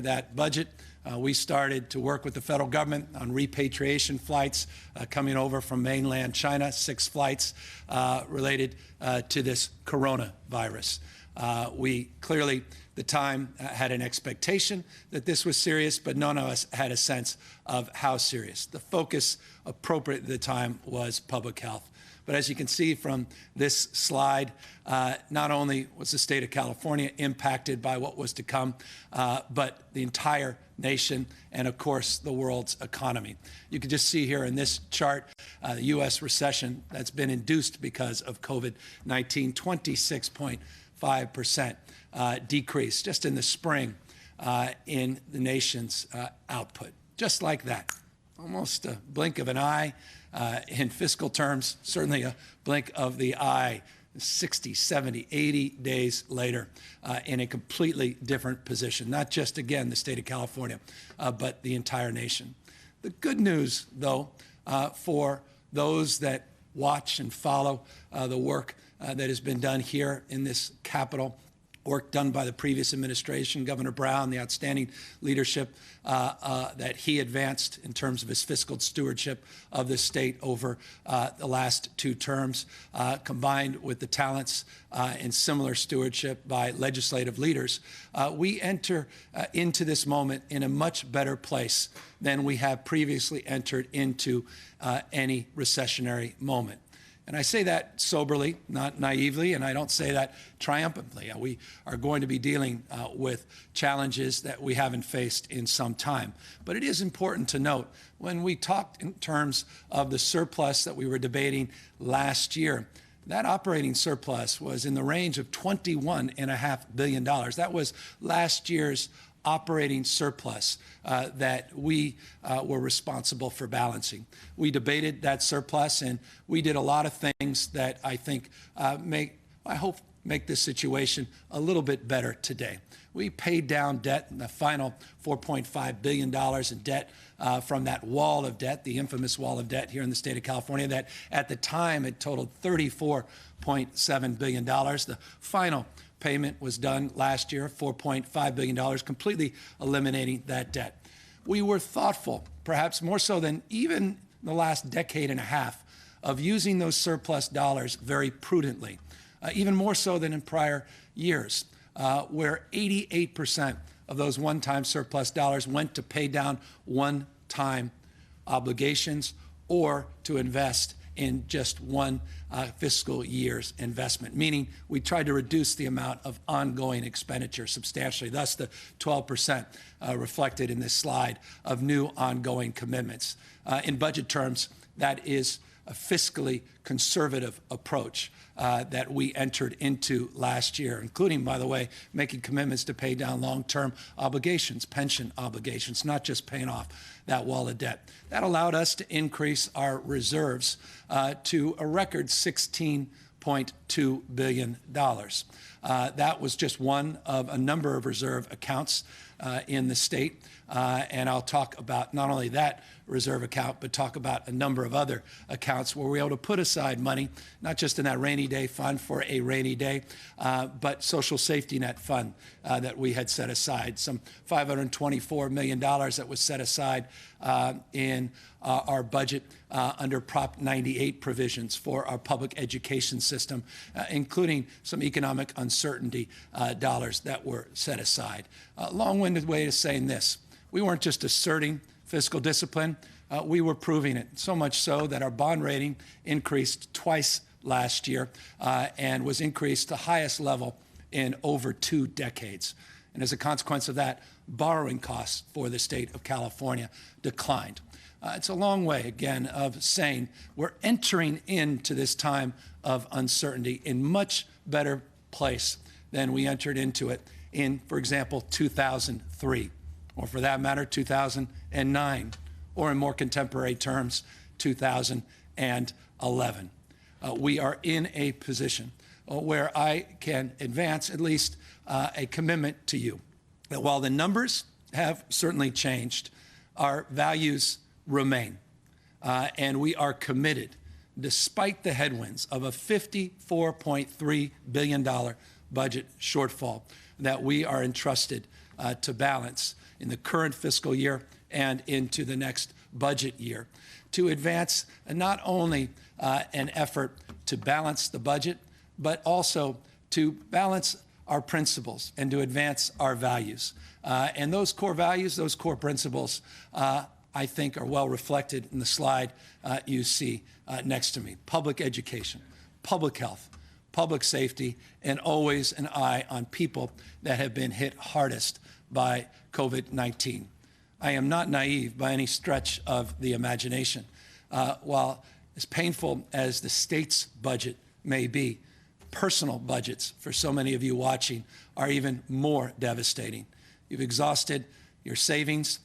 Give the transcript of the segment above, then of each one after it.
that budget, we started to work with the federal government on repatriation flights coming over from mainland China, 6 flights related to this coronavirus. We clearly, the time, had an expectation that this was serious, but none of us had a sense of how serious. The focus appropriate at the time was public health. But as you can see from this slide, not only was the state of California impacted by what was to come, but the entire nation and, of course, the world's economy. You can just see here in this chart, the U.S. recession that's been induced because of COVID-19, 26.5% decrease just in the spring in the nation's output. Just like that, almost a blink of an eye. In fiscal terms, certainly a blink of the eye, 60, 70, 80 days later, in a completely different position. Not just, again, the state of California, but the entire nation. The good news, though, for those that watch and follow the work that has been done here in this Capitol, work done by the previous administration, Governor Brown, the outstanding leadership that he advanced in terms of his fiscal stewardship of the state over the last 2 terms, combined with the talents and similar stewardship by legislative leaders, we enter into this moment in a much better place than we have previously entered into any recessionary moment. And I say that soberly, not naively, and I don't say that triumphantly. We are going to be dealing with challenges that we haven't faced in some time. But it is important to note, when we talked in terms of the surplus that we were debating last year, that operating surplus was in the range of $21.5 billion. That was last year's operating surplus that we were responsible for balancing. We debated that surplus, and we did a lot of things that I think I hope make this situation a little bit better today. We paid down debt, the final $4.5 billion in debt from that wall of debt, the infamous wall of debt here in the state of California, that at the time it totaled $34.7 billion. The final payment was done last year, $4.5 billion, completely eliminating that debt. We were thoughtful, perhaps more so than even the last decade and a half, of using those surplus dollars very prudently, even more so than in prior years, where 88% of those one-time surplus dollars went to pay down one-time obligations or to invest in just one fiscal year's investment, meaning we tried to reduce the amount of ongoing expenditure substantially, thus the 12% reflected in this slide of new ongoing commitments. In budget terms, that is a fiscally conservative approach that we entered into last year, including, by the way, making commitments to pay down long-term obligations, pension obligations, not just paying off that wall of debt. That allowed us to increase our reserves to a record $16.2 billion. That was just one of a number of reserve accounts in the state. And I'll talk about not only that reserve account, but talk about a number of other accounts where we're able to put aside money, not just in that rainy day fund for a rainy day, but social safety net fund that we had set aside, some $524 million that was set aside in our budget under Prop 98 provisions for our public education system, including some economic uncertainty dollars that were set aside. A long-winded way of saying this: we weren't just asserting fiscal discipline, we were proving it, so much so that our bond rating increased twice last year and was increased to the highest level in over 2 decades. And as a consequence of that, borrowing costs for the state of California declined. It's a long way, again, of saying we're entering into this time of uncertainty in much better place than we entered into it in, for example, 2003. Or for that matter, 2009, or in more contemporary terms, 2011. We are in a position where I can advance at least a commitment to you that while the numbers have certainly changed, our values remain. And we are committed, despite the headwinds of a $54.3 billion budget shortfall that we are entrusted to balance, in the current fiscal year and into the next budget year to advance not only an effort to balance the budget, but also to balance our principles and to advance our values. And those core values, those core principles, I think are well reflected in the slide you see next to me. Public education, public health, public safety, and always an eye on people that have been hit hardest by COVID-19. I am not naive by any stretch of the imagination. While as painful as the state's budget may be, personal budgets for so many of you watching are even more devastating. You've exhausted your savings.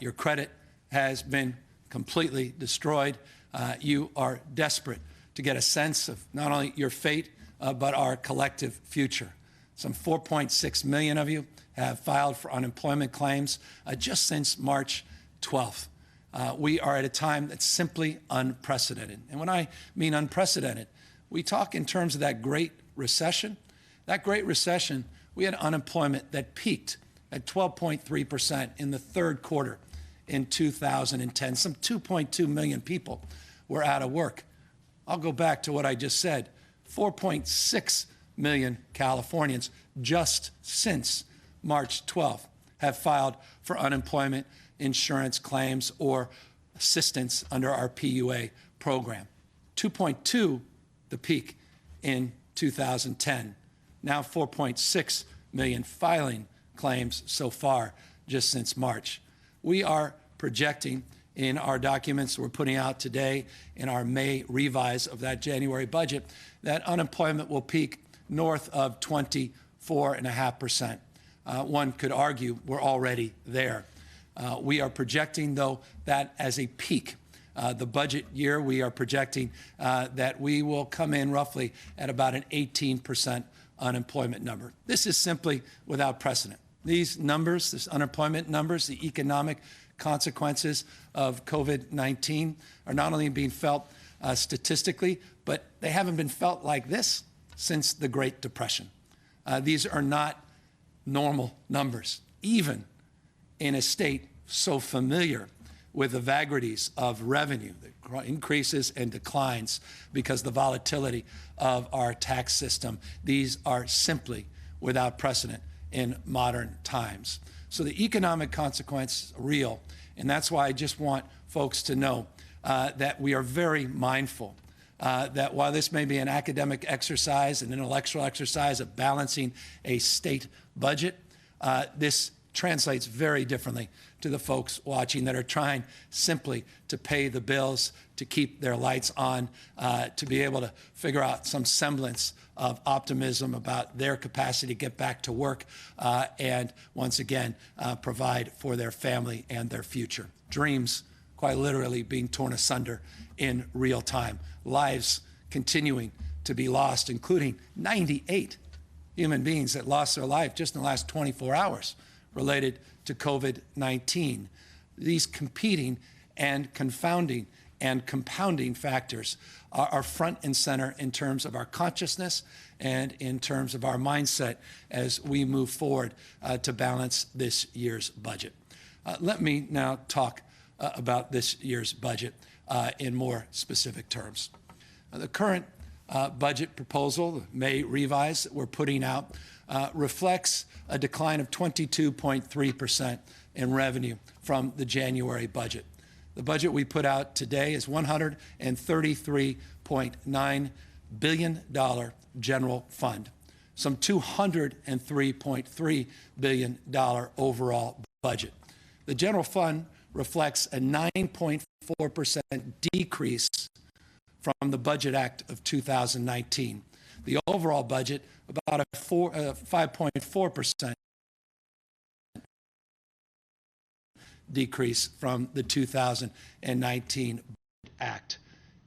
Your credit has been completely destroyed. You are desperate to get a sense of not only your fate, but our collective future. Some 4.6 million of you have filed for unemployment claims just since March 12th. We are at a time that's simply unprecedented. And when I mean unprecedented, we talk in terms of that Great Recession. That Great Recession, we had unemployment that peaked at 12.3% in the third quarter in 2010. Some 2.2 million people were out of work. I'll go back to what I just said. 4.6 million Californians just since March 12th have filed for unemployment insurance claims or assistance under our PUA program. 2.2, the peak in 2010. Now 4.6 million filing claims so far just since March. We are projecting in our documents we're putting out today in our May revise of that January budget that unemployment will peak north of 24.5%. One could argue we're already there. We are projecting, though, that as a peak. The budget year, we are projecting that we will come in roughly at about an 18% unemployment number. This is simply without precedent. These numbers, this unemployment numbers, the economic consequences of COVID-19 are not only being felt statistically, but they haven't been felt like this since the Great Depression. These are not normal numbers, even in a state so familiar with the vagaries of revenue, the increases and declines because the volatility of our tax system. These are simply without precedent in modern times. So the economic consequence is real, and that's why I just want folks to know that we are very mindful that while this may be an academic exercise, an intellectual exercise of balancing a state budget, this translates very differently to the folks watching that are trying simply to pay the bills, to keep their lights on, to be able to figure out some semblance of optimism about their capacity to get back to work and once again provide for their family and their future. Dreams quite literally being torn asunder in real time. Lives continuing to be lost, including 98 human beings that lost their life just in the last 24 hours related to COVID-19. These competing and confounding and compounding factors are front and center in terms of our consciousness and in terms of our mindset as we move forward to balance this year's budget. Let me now talk about this year's budget in more specific terms. The current budget proposal, the May revise that we're putting out, reflects a decline of 22.3% in revenue from the January budget. The budget we put out today is $133.9 billion general fund, some $203.3 billion overall budget. The general fund reflects a 9.4% decrease from the Budget Act of 2019. The overall budget, about a 5.4% decrease from the 2019 Act.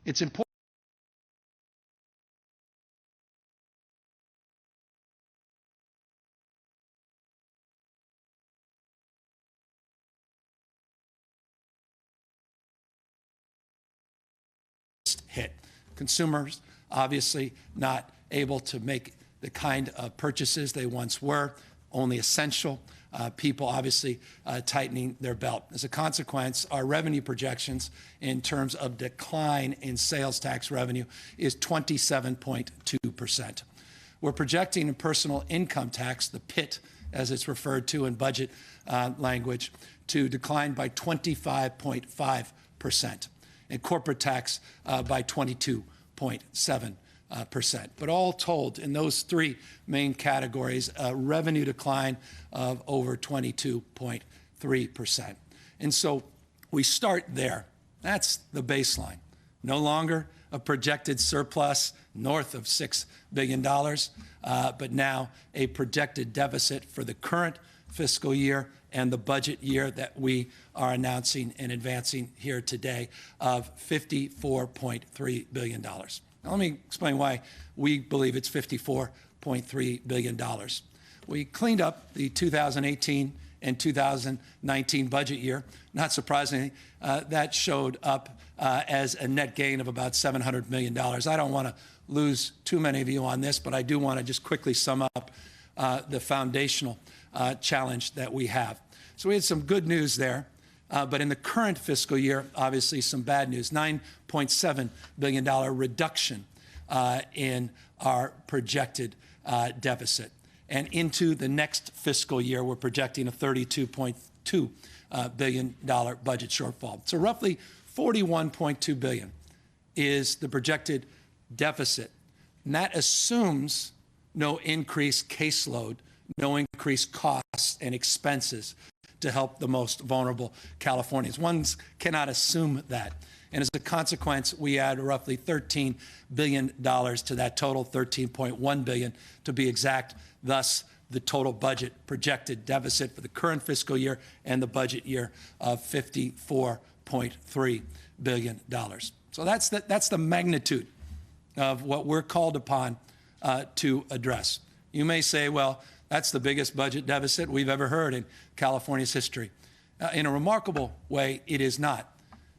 It's important hit. Consumers obviously not able to make the kind of purchases they once were, only essential, people obviously tightening their belt. As a consequence, our revenue projections in terms of decline in sales tax revenue is 27.2%. We're projecting in personal income tax, the PIT, as it's referred to in budget language, to decline by 25.5%, and corporate tax by 22.7%. But all told, in those three main categories, a revenue decline of over 22.3%. And so we start there. That's the baseline. No longer a projected surplus north of $6 billion, but now a projected deficit for the current fiscal year and the budget year that we are announcing and advancing here today of $54.3 billion. Now, let me explain why we believe it's $54.3 billion. We cleaned up the 2018 and 2019 budget year. Not surprisingly, that showed up as a net gain of about $700 million. I don't want to lose too many of you on this, but I do want to just quickly sum up the foundational challenge that we have. So we had some good news there, but in the current fiscal year, obviously some bad news, $9.7 billion reduction in our projected deficit. And into the next fiscal year, we're projecting a $32.2 billion budget shortfall. So roughly $41.2 billion is the projected deficit. And that assumes no increased caseload, no increased costs and expenses to help the most vulnerable Californians. One cannot assume that. And as a consequence, we add roughly $13 billion to that total, $13.1 billion to be exact. Thus, the total budget projected deficit for the current fiscal year and the budget year of $54.3 billion. So that's the magnitude of what we're called upon to address. You may say, well, that's the biggest budget deficit we've ever heard in California's history. In a remarkable way, it is not.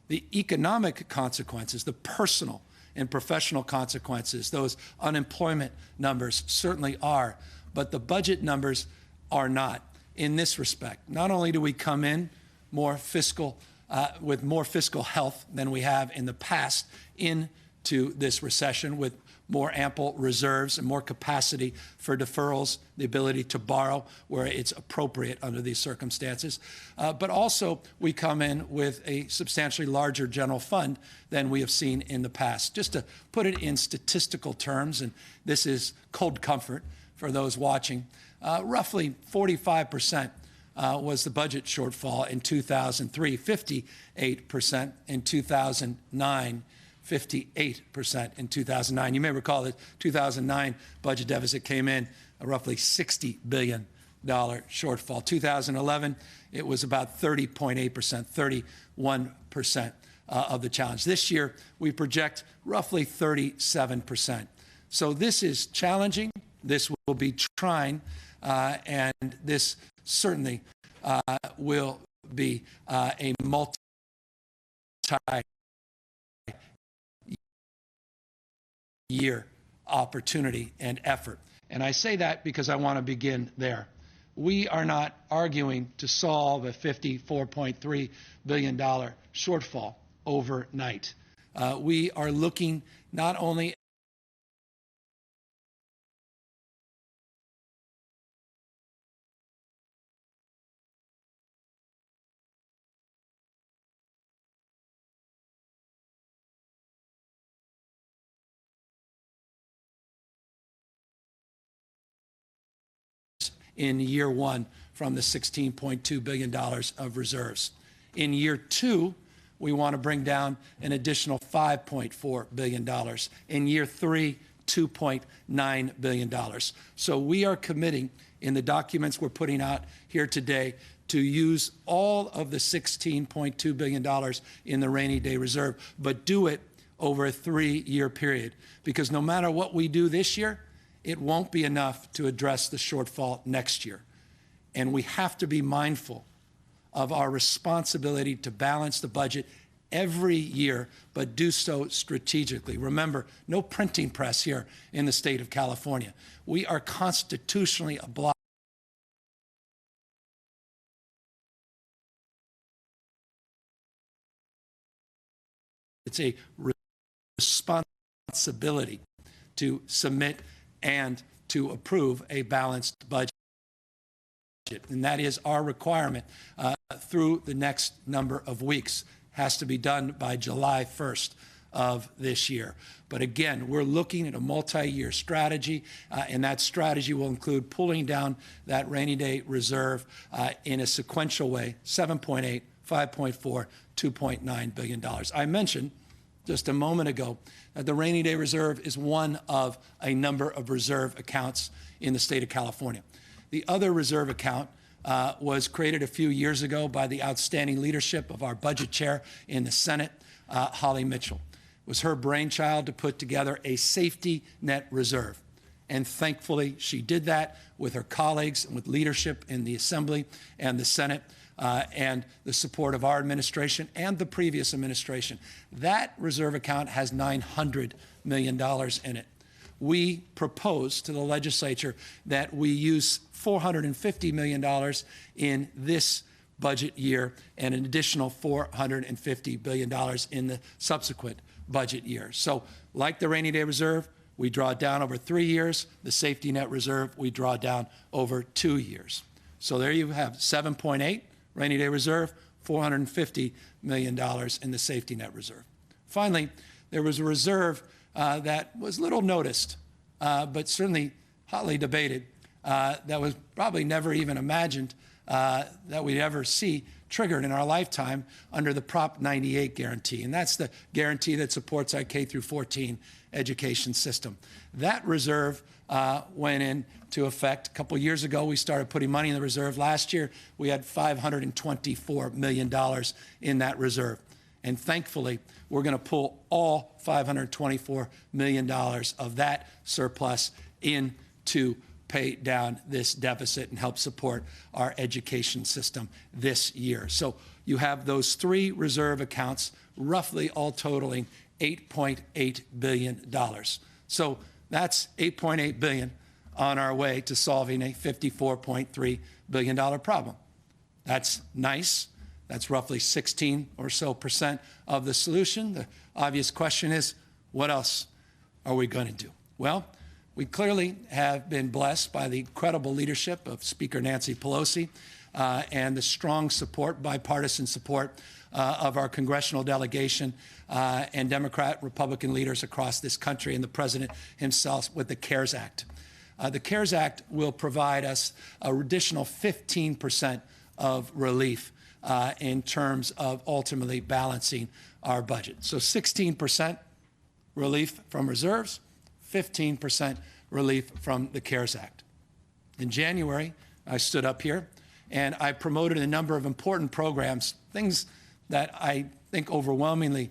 The economic consequences, the personal and professional consequences, those unemployment numbers certainly are, but the budget numbers are not in this respect. Not only do we come in with more fiscal health than we have in the past into this recession, with more ample reserves and more capacity for deferrals, the ability to borrow where it's appropriate under these circumstances. But also, we come in with a substantially larger general fund than we have seen in the past. Just to put it in statistical terms, and this is cold comfort for those watching, roughly 45% was the budget shortfall in 2003, 58% in 2009, 58% in 2009. You may recall that 2009 budget deficit came in a roughly $60 billion shortfall. 2011, it was about 30.8%, 31% of the challenge. This year, we project roughly 37%. So this is challenging. This will be trying, and this certainly will be a multi-year opportunity and effort. And I say that because I want to begin there. We are not arguing to solve a $54.3 billion shortfall overnight. We are looking not only in year one from the $16.2 billion of reserves. In year two, we want to bring down an additional $5.4 billion. In year three, $2.9 billion. So we are committing in the documents we're putting out here today to use all of the $16.2 billion in the rainy day reserve, but do it over a 3-year period. Because no matter what we do this year, it won't be enough to address the shortfall next year. And we have to be mindful of our responsibility to balance the budget every year, but do so strategically. Remember, no printing press here in the state of California. We are constitutionally obliged It's a responsibility to submit and to approve a balanced budget. And that is our requirement through the next number of weeks. Has to be done by July 1st of this year. But again, we're looking at a multi-year strategy, and that strategy will include pulling down that rainy day reserve in a sequential way: 7.8, 5.4, $2.9 billion. I mentioned just a moment ago that the rainy day reserve is one of a number of reserve accounts in the state of California. The other reserve account was created a few years ago by the outstanding leadership of our budget chair in the Senate, Holly Mitchell. It was her brainchild to put together a safety net reserve. And thankfully, she did that with her colleagues and with leadership in the Assembly and the Senate, and the support of our administration and the previous administration. That reserve account has $900 million in it. We propose to the legislature that we use $450 million in this budget year and an additional $450 billion in the subsequent budget year. So like the rainy day reserve, we draw it down over 3 years. The safety net reserve, we draw down over 2 years. So there you have 7.8 rainy day reserve, $450 million in the safety net reserve. Finally, there was a reserve that was little noticed, but certainly hotly debated, that was probably never even imagined that we'd ever see triggered in our lifetime under the Prop 98 guarantee. And that's the guarantee that supports our K through 14 education system. That reserve went into effect a couple years ago. We started putting money in the reserve. Last year, we had $524 million in that reserve. And thankfully, we're going to pull all $524 million of that surplus in to pay down this deficit and help support our education system this year. So you have those three reserve accounts, roughly all totaling $8.8 billion. So that's $8.8 billion on our way to solving a $54.3 billion problem. That's nice. That's roughly 16% or so of the solution. The obvious question is, what else are we going to do? Well, we clearly have been blessed by the incredible leadership of Speaker Nancy Pelosi and the strong support, bipartisan support of our congressional delegation and Democrat, Republican leaders across this country and the president himself with the CARES Act. The CARES Act will provide us an additional 15% of relief in terms of ultimately balancing our budget. So 16% relief from reserves, 15% relief from the CARES Act. In January, I stood up here and I promoted a number of important programs, things that I think overwhelmingly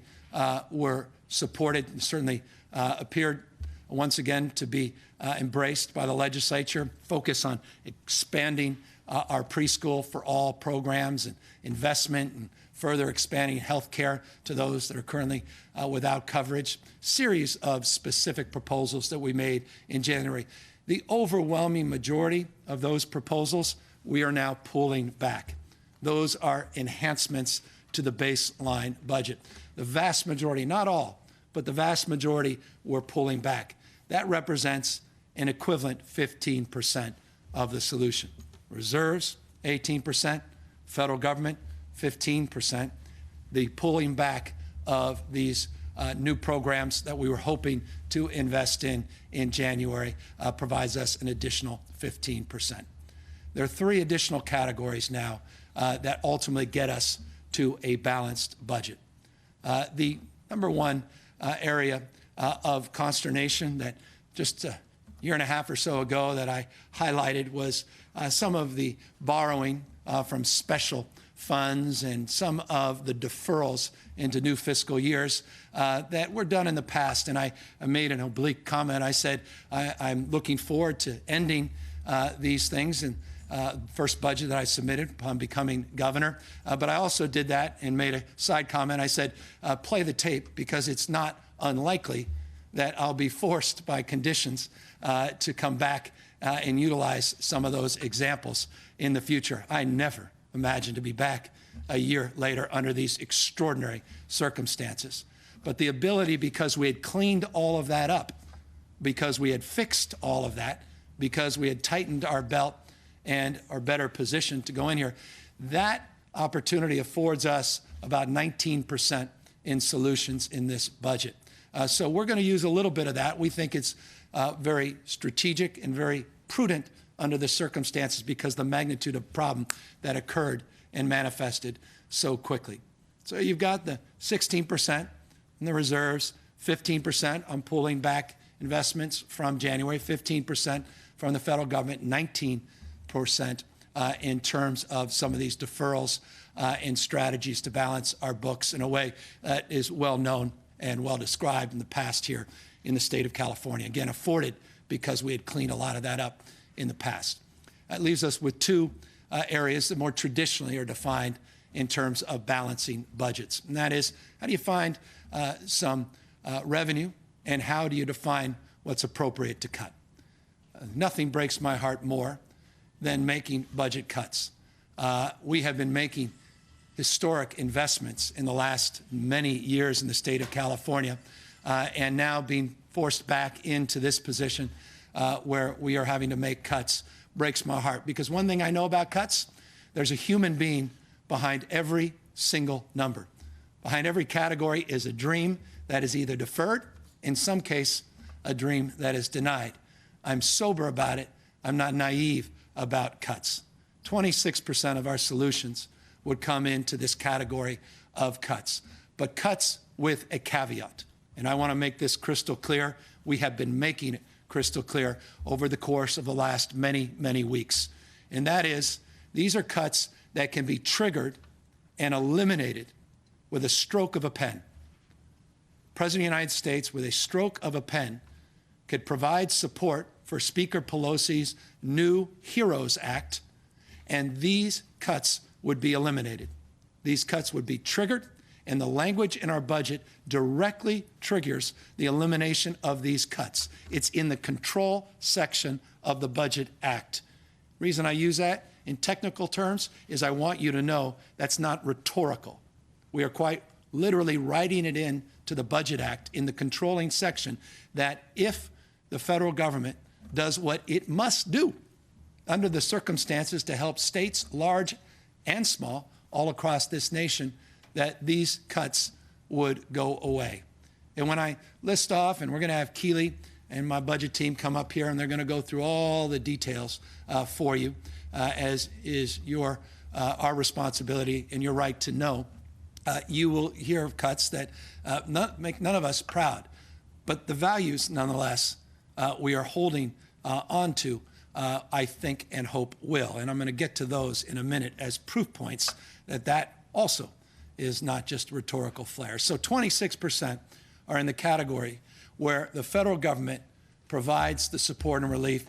were supported and certainly appeared once again to be embraced by the legislature. Focus on expanding our preschool for all programs and investment and further expanding health care to those that are currently without coverage. Series of specific proposals that we made in January. The overwhelming majority of those proposals we are now pulling back. Those are enhancements to the baseline budget. The vast majority, not all, but the vast majority we're pulling back. That represents an equivalent 15% of the solution. Reserves, 18%, federal government, 15%. The pulling back of these new programs that we were hoping to invest in January provides us an additional 15%. There are three additional categories now that ultimately get us to a balanced budget. The number one area of consternation that just a year and a half or so ago that I highlighted was some of the borrowing from special funds and some of the deferrals into new fiscal years that were done in the past. And I made an oblique comment. I said, I'm looking forward to ending these things in first budget that I submitted upon becoming governor. But I also did that and made a side comment. I said, play the tape, because it's not unlikely that I'll be forced by conditions to come back and utilize some of those examples in the future. I never imagined to be back a year later under these extraordinary circumstances. but the ability, because we had cleaned all of that up, because we had fixed all of that, because we had tightened our belt and are better positioned to go in here, that opportunity affords us about 19% in solutions in this budget. So we're going to use a little bit of that. We think it's very strategic and very prudent under the circumstances because the magnitude of problem that occurred and manifested so quickly. So you've got the 16% in the reserves, 15% on pulling back investments from January, 15% from the federal government, 19% in terms of some of these deferrals and strategies to balance our books in a way that is well known and well described in the past here in the state of California. Again, afforded because we had cleaned a lot of that up in the past. That leaves us with two areas that more traditionally are defined in terms of balancing budgets. And that is, how do you find some revenue, and how do you define what's appropriate to cut? Nothing breaks my heart more than making budget cuts. We have been making historic investments in the last many years in the state of California, and now being forced back into this position where we are having to make cuts breaks my heart. Because one thing I know about cuts, there's a human being behind every single number. Behind every category is a dream that is either deferred, in some case, a dream that is denied. I'm sober about it. I'm not naive about cuts. 26% of our solutions would come into this category of cuts, but cuts with a caveat. And I want to make this crystal clear. We have been making it crystal clear over the course of the last many, many weeks. And that is, these are cuts that can be triggered and eliminated with a stroke of a pen. President of the United States, with a stroke of a pen, could provide support for Speaker Pelosi's new HEROES Act, and these cuts would be eliminated. These cuts would be triggered, and the language in our budget directly triggers the elimination of these cuts. It's in the control section of the Budget Act. The reason I use that in technical terms is I want you to know that's not rhetorical. We are quite literally writing it in to the Budget Act in the controlling section that if the federal government does what it must do under the circumstances to help states large and small all across this nation, that these cuts would go away. And when I list off, and we're going to have Keeley and my budget team come up here, and they're going to go through all the details for you, as is our responsibility and your right to know. You will hear of cuts that make none of us proud, but the values, nonetheless, we are holding on to, I think and hope will. And I'm going to get to those in a minute as proof points that that also is not just rhetorical flair. So 26% are in the category where the federal government provides the support and relief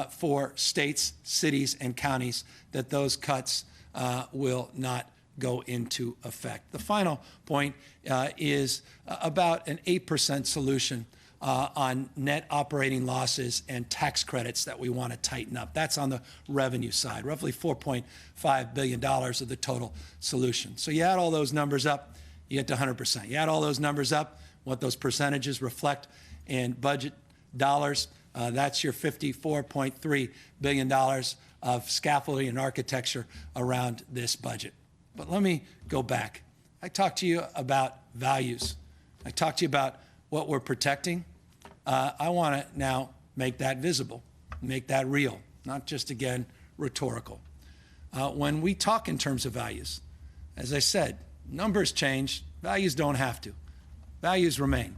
for states, cities, and counties, that those cuts will not go into effect. The final point is about an 8% solution on net operating losses and tax credits that we want to tighten up. That's on the revenue side, roughly $4.5 billion of the total solution. So you add all those numbers up, you get to 100%. You add all those numbers up, what those percentages reflect in budget dollars, that's your $54.3 billion of scaffolding and architecture around this budget. But let me go back. I talked to you about values. I talked to you about what we're protecting. I want to now make that visible, make that real, not just, again, rhetorical. When we talk in terms of values, as I said, numbers change, values don't have to. Values remain.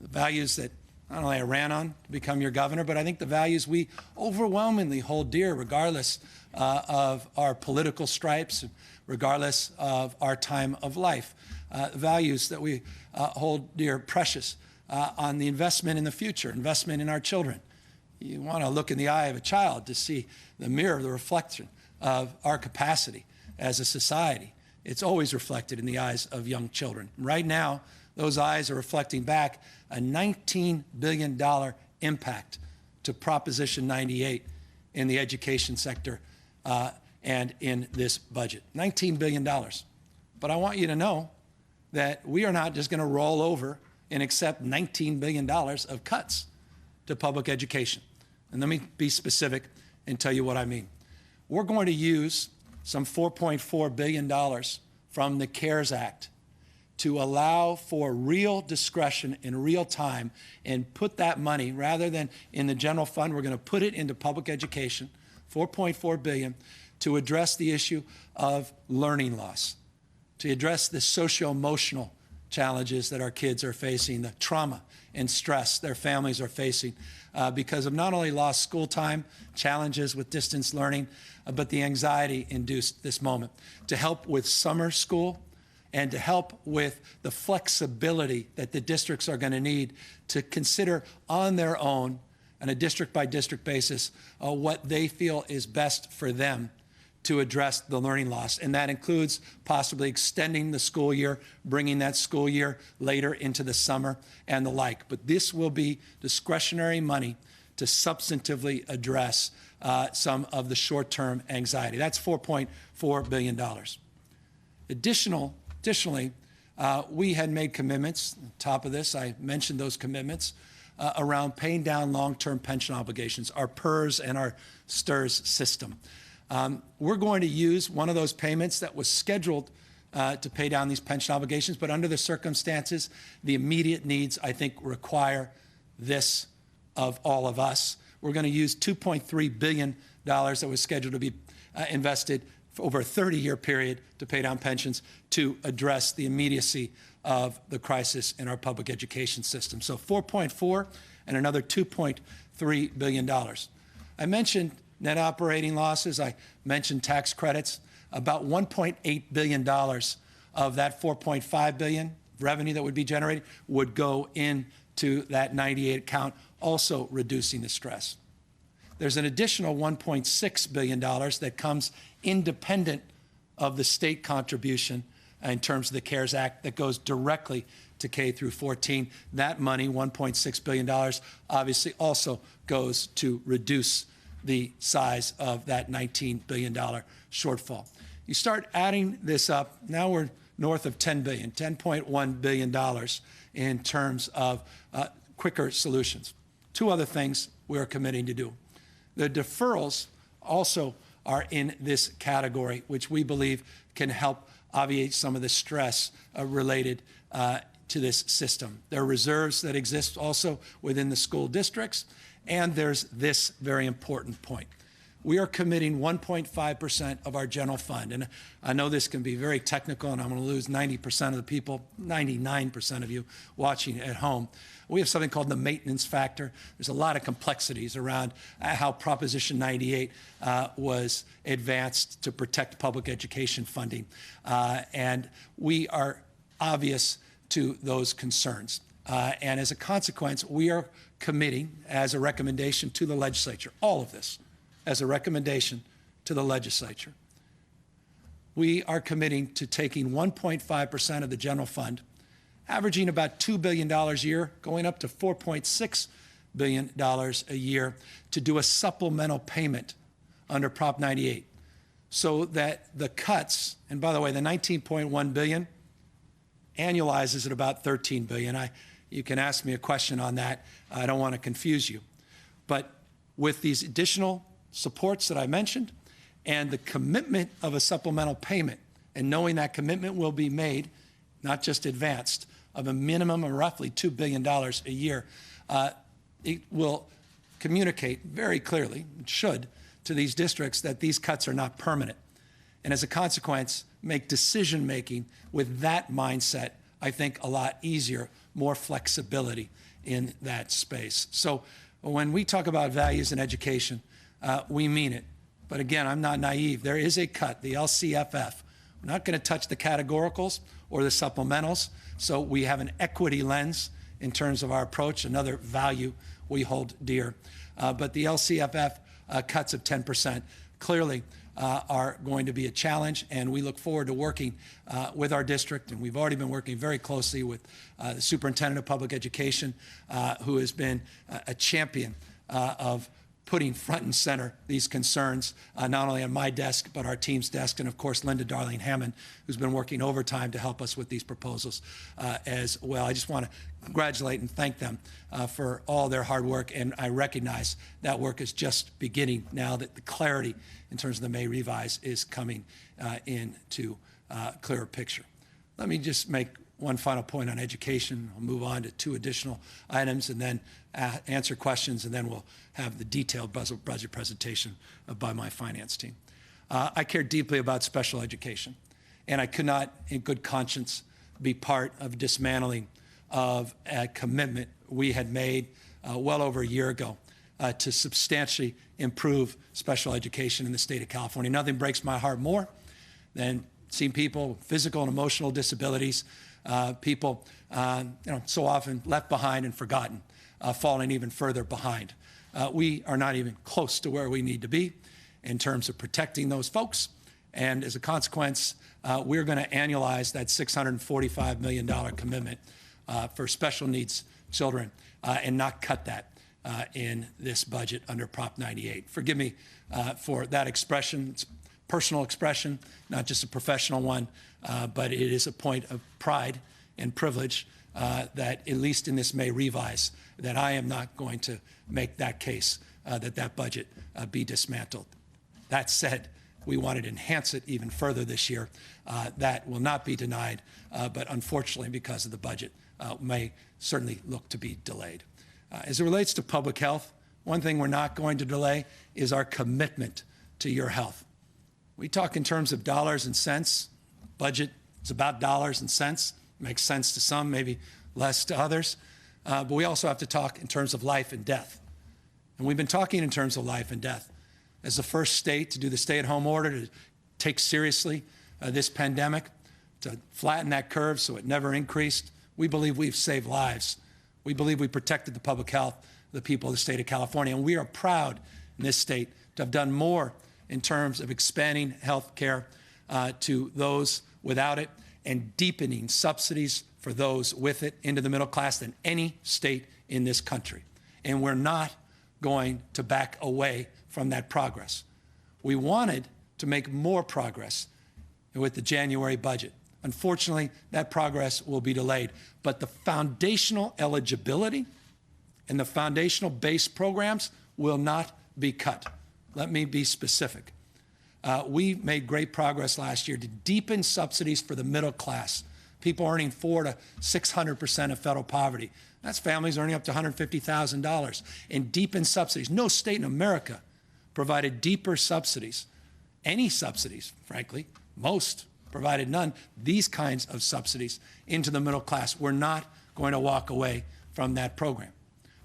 The values that not only I ran on to become your governor, but I think the values we overwhelmingly hold dear regardless of our political stripes, regardless of our time of life. Values that we hold dear, precious, on the investment in the future, investment in our children. You want to look in the eye of a child to see the mirror, the reflection of our capacity as a society. It's always reflected in the eyes of young children. Right now, those eyes are reflecting back a $19 billion impact to Proposition 98 in the education sector and in this budget. $19 billion. But I want you to know that we are not just going to roll over and accept $19 billion of cuts to public education. And let me be specific and tell you what I mean. We're going to use some $4.4 billion from the CARES Act to allow for real discretion in real time and put that money, rather than in the general fund, we're going to put it into public education, $4.4 billion, to address the issue of learning loss, to address the socio-emotional challenges that our kids are facing, the trauma and stress their families are facing because of not only lost school time, challenges with distance learning, but the anxiety induced this moment, to help with summer school and to help with the flexibility that the districts are going to need to consider on their own, on a district-by-district basis, what they feel is best for them to address the learning loss. And that includes possibly extending the school year, bringing that school year later into the summer and the like. But this will be discretionary money to substantively address some of the short-term anxiety. That's $4.4 billion. Additionally, we had made commitments. On top of this, I mentioned those commitments around paying down long-term pension obligations, our PERS and our STRS system. We're going to use one of those payments that was scheduled to pay down these pension obligations, but under the circumstances, the immediate needs, I think, require this of all of us. We're going to use $2.3 billion that was scheduled to be invested for over a 30-year period to pay down pensions to address the immediacy of the crisis in our public education system. So 4.4 and another $2.3 billion. I mentioned net operating losses. I mentioned tax credits. About $1.8 billion of that $4.5 billion revenue that would be generated would go into that 98 account, also reducing the stress. There's an additional $1.6 billion that comes independent of the state contribution in terms of the CARES Act that goes directly to K through 14. That money, $1.6 billion, obviously also goes to reduce the size of that $19 billion shortfall. You start adding this up, now we're north of $10 billion, $10.1 billion in terms of quicker solutions. Two other things we're committing to do. The deferrals also are in this category, which we believe can help obviate some of the stress related to this system. There are reserves that exist also within the school districts, and there's this very important point. We are committing 1.5% of our general fund, and I know this can be very technical, and I'm going to lose 90% of the people, 99% of you watching at home. We have something called the maintenance factor. There's a lot of complexities around how Proposition 98 was advanced to protect public education funding, and we are obvious to those concerns. And as a consequence, we are committing as a recommendation to the legislature, all of this as a recommendation to the legislature. We are committing to taking 1.5% of the general fund, averaging about $2 billion a year, going up to $4.6 billion a year, to do a supplemental payment under Prop 98, so that the cuts, and by the way, the $19.1 billion annualizes at about $13 billion. You can ask me a question on that. I don't want to confuse you. But with these additional supports that I mentioned and the commitment of a supplemental payment, and knowing that commitment will be made, not just advanced, of a minimum of roughly $2 billion a year, it will communicate very clearly, it should, to these districts that these cuts are not permanent. And as a consequence, make decision-making with that mindset, I think, a lot easier, more flexibility in that space. So when we talk about values in education, we mean it. But again, I'm not naive. There is a cut, the LCFF. We're not going to touch the categoricals or the supplementals. So we have an equity lens in terms of our approach, another value we hold dear. But the LCFF cuts of 10% clearly are going to be a challenge, and we look forward to working with our district, and we've already been working very closely with the Superintendent of Public Education, who has been a champion of putting front and center these concerns, not only on my desk, but our team's desk, and of course, Linda Darling Hammond, who's been working overtime to help us with these proposals as well. I just want to congratulate and thank them for all their hard work, and I recognize that work is just beginning now that the clarity in terms of the May revise is coming into a clearer picture. Let me just make one final point on education. I'll move on to 2 additional items and then answer questions, and then we'll have the detailed budget presentation by my finance team. I care deeply about special education, and I could not, in good conscience, be part of dismantling of a commitment we had made well over a year ago to substantially improve special education in the state of California. Nothing breaks my heart more than seeing people with physical and emotional disabilities, people so often left behind and forgotten, falling even further behind. We are not even close to where we need to be in terms of protecting those folks. And as a consequence, we're going to annualize that $645 million commitment for special needs children and not cut that in this budget under Prop 98. Forgive me for that expression. It's personal expression, not just a professional one, but it is a point of pride and privilege that, at least in this May revise, that I am not going to make that case that budget be dismantled. That said, we wanted to enhance it even further this year. That will not be denied, but unfortunately, because of the budget, may certainly look to be delayed. As it relates to public health, one thing we're not going to delay is our commitment to your health. We talk in terms of dollars and cents. Budget is about dollars and cents. Makes sense to some, maybe less to others. But we also have to talk in terms of life and death. And we've been talking in terms of life and death. As the first state to do the stay-at-home order, to take seriously this pandemic, to flatten that curve so it never increased, we believe we've saved lives. We believe we protected the public health of the people of the state of California. And we are proud in this state to have done more in terms of expanding health care to those without it and deepening subsidies for those with it into the middle class than any state in this country. And we're not going to back away from that progress. We wanted to make more progress with the January budget. Unfortunately, that progress will be delayed. But the foundational eligibility and the foundational base programs will not be cut. Let me be specific. We made great progress last year to deepen subsidies for the middle class, people earning 400% to 600% of federal poverty. That's families earning up to $150,000, and deepen subsidies. No state in America provided deeper subsidies, any subsidies, frankly. Most provided none. These kinds of subsidies into the middle class. We're not going to walk away from that program,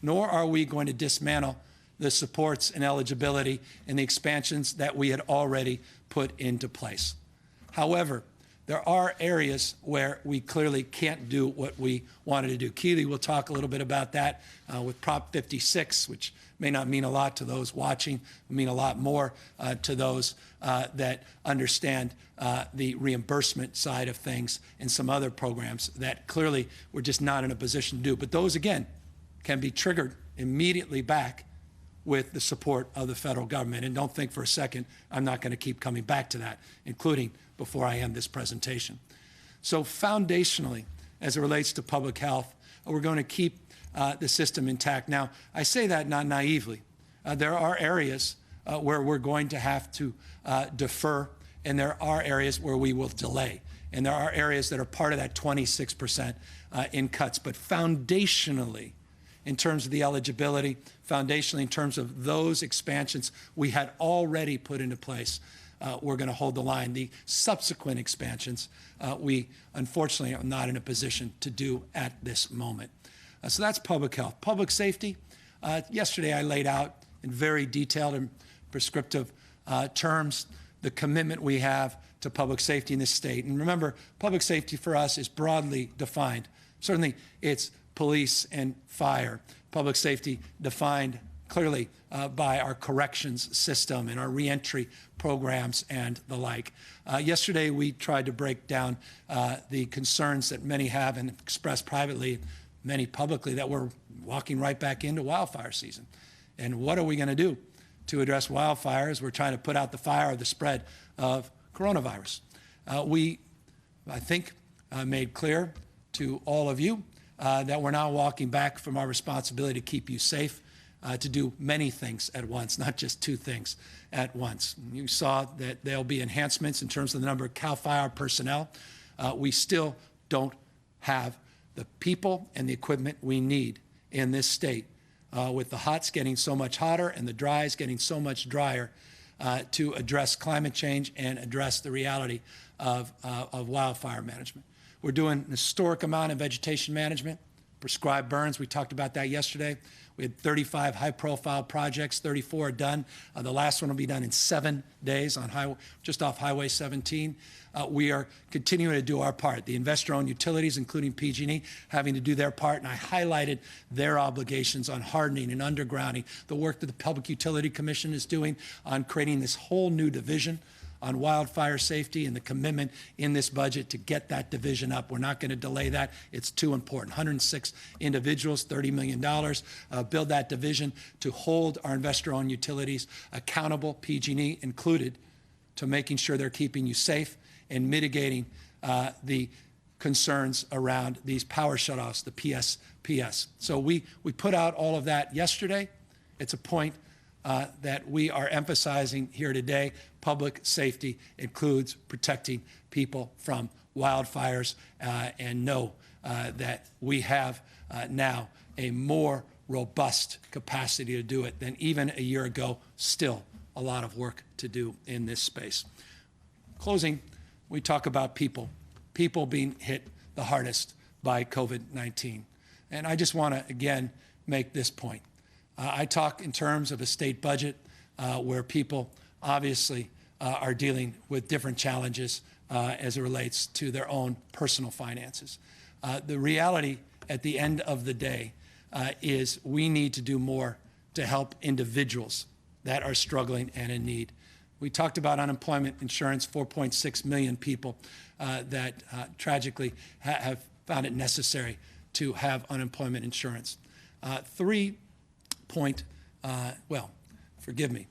nor are we going to dismantle the supports and eligibility and the expansions that we had already put into place. However, there are areas where we clearly can't do what we wanted to do. Keely will talk a little bit about that with Prop 56, which may not mean a lot to those watching, mean a lot more to those that understand the reimbursement side of things and some other programs that clearly we're just not in a position to do. But those, again, can be triggered immediately back with the support of the federal government. And don't think for a second I'm not going to keep coming back to that, including before I end this presentation. So foundationally, as it relates to public health, we're going to keep the system intact. Now, I say that not naively. There are areas where we're going to have to defer, and there are areas where we will delay. And there are areas that are part of that 26% in cuts. But foundationally, in terms of the eligibility, foundationally in terms of those expansions we had already put into place, we're going to hold the line. The subsequent expansions, we unfortunately are not in a position to do at this moment. So that's public health. Public safety, yesterday I laid out in very detailed and prescriptive terms the commitment we have to public safety in this state. And remember, public safety for us is broadly defined. Certainly it's police and fire. Public safety defined clearly by our corrections system and our reentry programs and the like. Yesterday, we tried to break down the concerns that many have and expressed privately, many publicly, that we're walking right back into wildfire season. And what are we going to do to address wildfires. We're trying to put out the fire of the spread of coronavirus. I think, made clear to all of you that we're now walking back from our responsibility to keep you safe, to do many things at once, not just two things at once. You saw that there'll be enhancements in terms of the number of CAL FIRE personnel. We still don't have the people and the equipment we need in this state, with the hots getting so much hotter and the dries getting so much drier, to address climate change and address the reality of wildfire management. We're doing an historic amount of vegetation management, prescribed burns. We talked about that yesterday. We had 35 high-profile projects, 34 are done. The last one will be done in 7 days on just off Highway 17. We are continuing to do our part. The investor-owned utilities, including PG&E, having to do their part, and I highlighted their obligations on hardening and undergrounding, the work that the Public Utility Commission is doing on creating this whole new division on wildfire safety, and the commitment in this budget to get that division up. We're not going to delay that. It's too important. 106 individuals, $30 million. Build that division to hold our investor-owned utilities accountable, PG&E included, to making sure they're keeping you safe and mitigating the concerns around these power shutoffs, the PSPS. So we put out all of that yesterday. It's a point that we are emphasizing here today. Public safety includes protecting people from wildfires, and know that we have now a more robust capacity to do it than even a year ago. Still a lot of work to do in this space. Closing, we talk about people being hit the hardest by COVID-19. And I just want to, again, make this point. I talk in terms of a state budget where people obviously are dealing with different challenges as it relates to their own personal finances. The reality at the end of the day is we need to do more to help individuals that are struggling and in need. We talked about unemployment insurance, 4.6 million people that tragically have found it necessary to have unemployment insurance. Forgive me,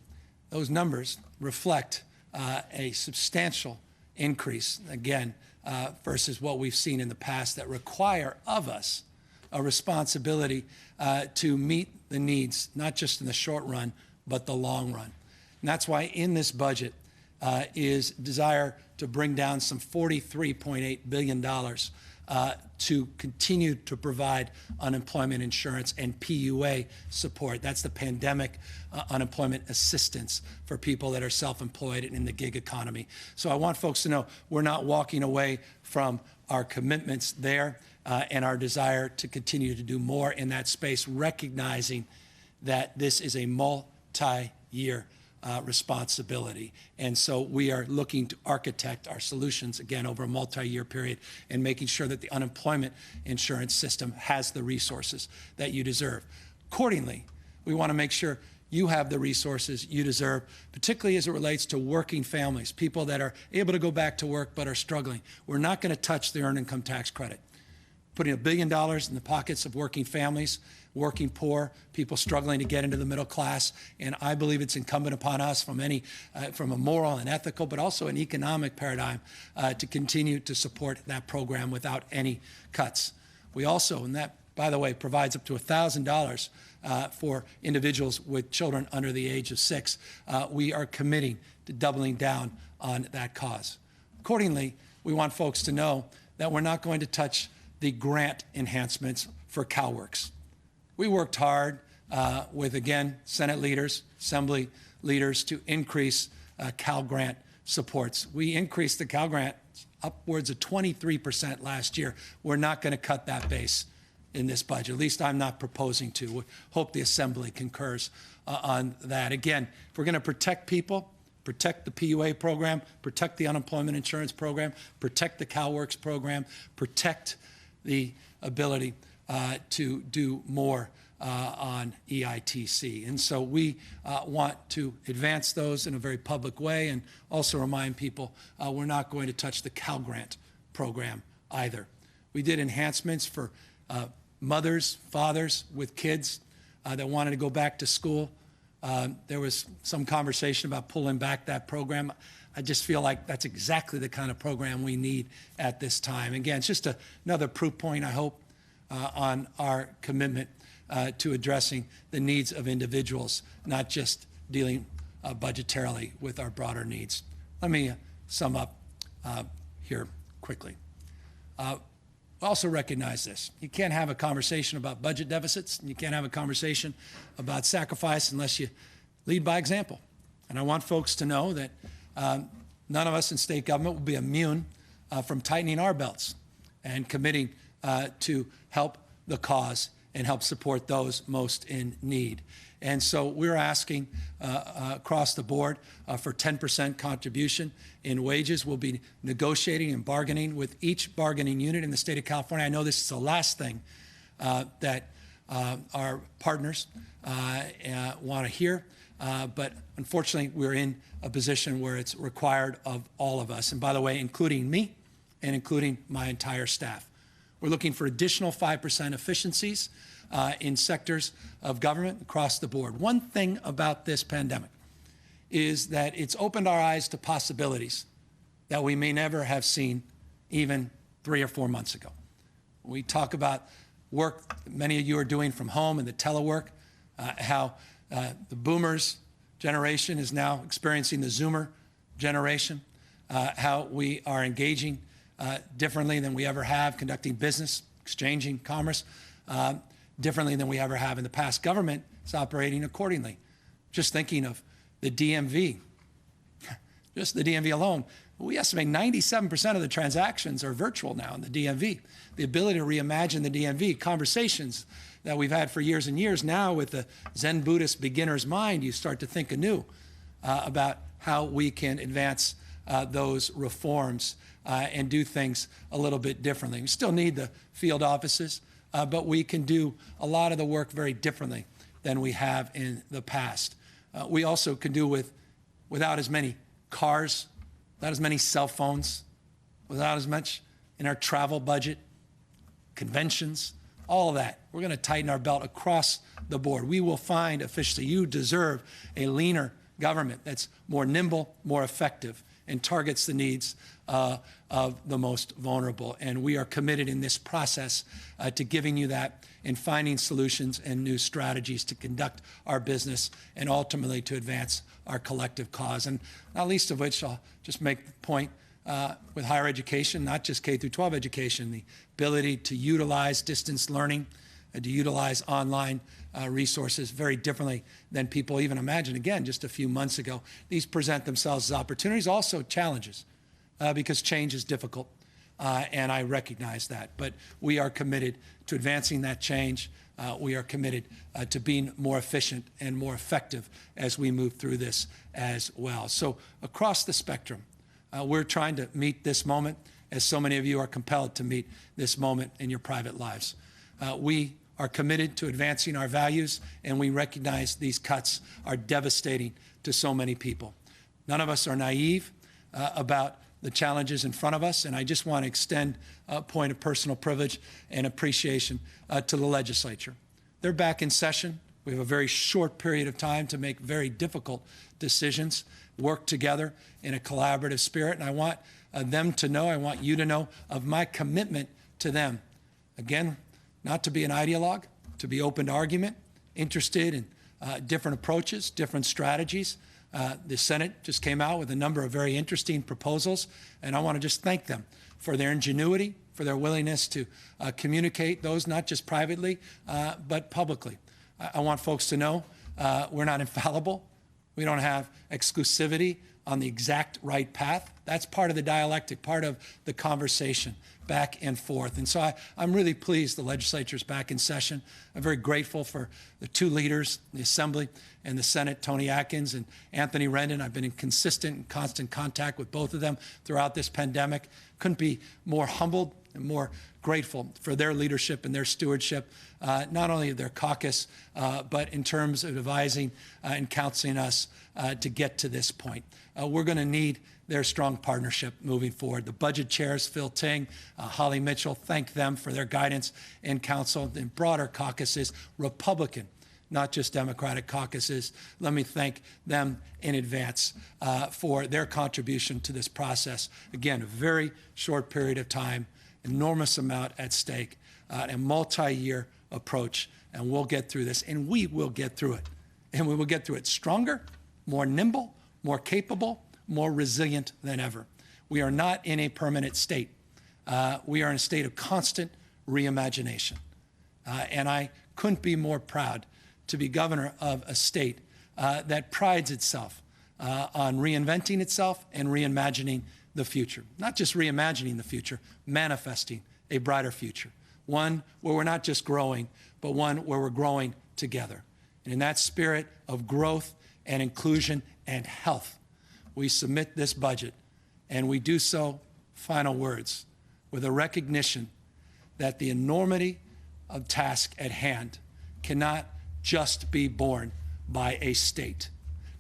those numbers reflect a substantial increase, again, versus what we've seen in the past, that require of us a responsibility to meet the needs, not just in the short run, but the long run. And that's why in this budget is desire to bring down some $43.8 billion to continue to provide unemployment insurance and PUA support. That's the pandemic unemployment assistance for people that are self-employed and in the gig economy. So I want folks to know we're not walking away from our commitments there and our desire to continue to do more in that space, recognizing that this is a multi-year responsibility. And so we are looking to architect our solutions, again, over a multi-year period, and making sure that the unemployment insurance system has the resources that you deserve. Accordingly, we want to make sure you have the resources you deserve, particularly as it relates to working families, people that are able to go back to work but are struggling. We're not going to touch the earned income tax credit. Putting $1 billion in the pockets of working families, working poor, people struggling to get into the middle class. And I believe it's incumbent upon us from a moral and ethical, but also an economic paradigm, to continue to support that program without any cuts. We also, and that, by the way, provides up to $1,000 for individuals with children under the age of 6. We are committing to doubling down on that cause. Accordingly, we want folks to know that we're not going to touch the grant enhancements for CalWORKs. We worked hard with, again, Senate leaders, Assembly leaders to increase Cal Grant supports. We increased the Cal Grant upwards of 23% last year. We're not going to cut that base in this budget. At least I'm not proposing to. We hope the Assembly concurs on that. Again, if we're going to protect people, protect the PUA program, protect the unemployment insurance program, protect the CalWORKs program, protect the ability to do more on EITC. And so we want to advance those in a very public way, and also remind people we're not going to touch the Cal Grant program either. We did enhancements for mothers, fathers with kids that wanted to go back to school. There was some conversation about pulling back that program. I just feel like that's exactly the kind of program we need at this time. Again, it's just another proof point, I hope, on our commitment to addressing the needs of individuals, not just dealing budgetarily with our broader needs. Let me sum up here quickly. Also recognize this. You can't have a conversation about budget deficits, and you can't have a conversation about sacrifice unless you lead by example. And I want folks to know that none of us in state government will be immune from tightening our belts and committing to help the cause and help support those most in need. And so we're asking across the board for 10% contribution in wages. We'll be negotiating and bargaining with each bargaining unit in the state of California. I know this is the last thing that our partners want to hear, but unfortunately we're in a position where it's required of all of us. And by the way, including me and including my entire staff. We're looking for additional 5% efficiencies in sectors of government across the board. One thing about this pandemic is that it's opened our eyes to possibilities that we may never have seen even 3 or 4 months ago. We talk about work that many of you are doing from home and the telework, how the boomers generation is now experiencing the Zoomer generation, how we are engaging differently than we ever have, conducting business, exchanging commerce, differently than we ever have in the past. Government is operating accordingly. Just thinking of the DMV, just the DMV alone, we estimate 97% of the transactions are virtual now in the DMV. The ability to reimagine the DMV, conversations that we've had for years and years, now with the Zen Buddhist beginner's mind, you start to think anew about how we can advance those reforms and do things a little bit differently. We still need the field offices, but we can do a lot of the work very differently than we have in the past. We also can do without as many cars, without as many cell phones, without as much in our travel budget, conventions, all of that. We're going to tighten our belt across the board. We will find efficiency. You deserve a leaner government that's more nimble, more effective, and targets the needs of the most vulnerable. And we are committed in this process to giving you that and finding solutions and new strategies to conduct our business and ultimately to advance our collective cause. And not least of which, I'll just make the point with higher education, not just K through 12 education, the ability to utilize distance learning, to utilize online resources very differently than people even imagined. Again, just a few months ago, these present themselves as opportunities, also challenges, because change is difficult, and I recognize that. But we are committed to advancing that change. We are committed to being more efficient and more effective as we move through this as well. So across the spectrum, we're trying to meet this moment as so many of you are compelled to meet this moment in your private lives. We are committed to advancing our values, and we recognize these cuts are devastating to so many people. None of us are naive about the challenges in front of us, and I just want to extend a point of personal privilege and appreciation to the legislature. They're back in session. We have a very short period of time to make very difficult decisions, work together in a collaborative spirit, and I want them to know, I want you to know of my commitment to them. Again, not to be an ideologue, to be open to argument, interested in different approaches, different strategies. The Senate just came out with a number of very interesting proposals, and I want to just thank them for their ingenuity, for their willingness to communicate those, not just privately, but publicly. I want folks to know we're not infallible. We don't have exclusivity on the exact right path. That's part of the dialectic, part of the conversation back and forth. And so I'm really pleased the legislature's back in session. I'm very grateful for the two leaders, the Assembly and the Senate, Tony Atkins and Anthony Rendon. I've been in consistent and constant contact with both of them throughout this pandemic. Couldn't be more humbled and more grateful for their leadership and their stewardship, not only of their caucus, but in terms of advising and counseling us to get to this point. We're going to need their strong partnership moving forward. The budget chairs, Phil Ting, Holly Mitchell, thank them for their guidance and counsel. The broader caucuses, Republican, not just Democratic caucuses. Let me thank them in advance for their contribution to this process. Again, a very short period of time, enormous amount at stake, a multi-year approach, and we'll get through this, and we will get through it. And we will get through it stronger, more nimble, more capable, more resilient than ever. We are not in a permanent state. We are in a state of constant reimagination. And I couldn't be more proud to be governor of a state that prides itself on reinventing itself and reimagining the future. Not just reimagining the future, manifesting a brighter future. One where we're not just growing, but one where we're growing together. And in that spirit of growth and inclusion and health, we submit this budget, and we do so, final words, with a recognition that the enormity of task at hand cannot just be borne by a state.